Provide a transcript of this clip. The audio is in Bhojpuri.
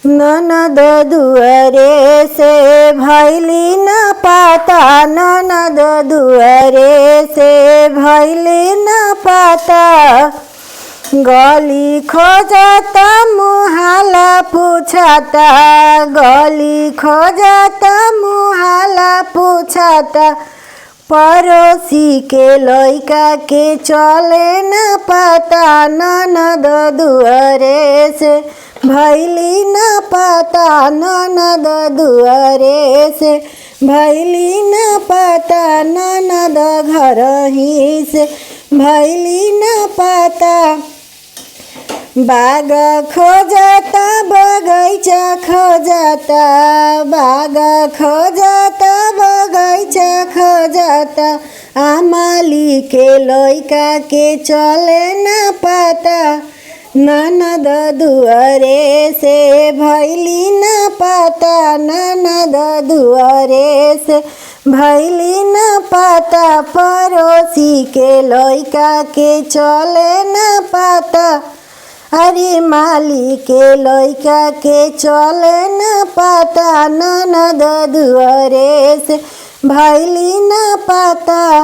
ननद दुआरे से भैली न पाता, ननद दुआरे से भैली न पाता। गली खोजता मुहाला पूछाता, गली खोजता मुहाला पूछाता। पड़ोसी के लइका के चले न पाता, ननद दुआरे से भैली न पाता, ननद दुआरे से भैली न पाता। ननद घर ही से भैली न पाता। बाग खोजता बगैचा खोजता, बाग खोजता बगैचा खोजता। आमाली के लइका के चले न पाता, ननद दुआरे से भैली न पाता, ननद दुआरे से भैली न पाता। पड़ोसी के लइका के चले न पाता, अरे माली के लइका के चले न पाता। ननद दुआरे से भैली न पाता।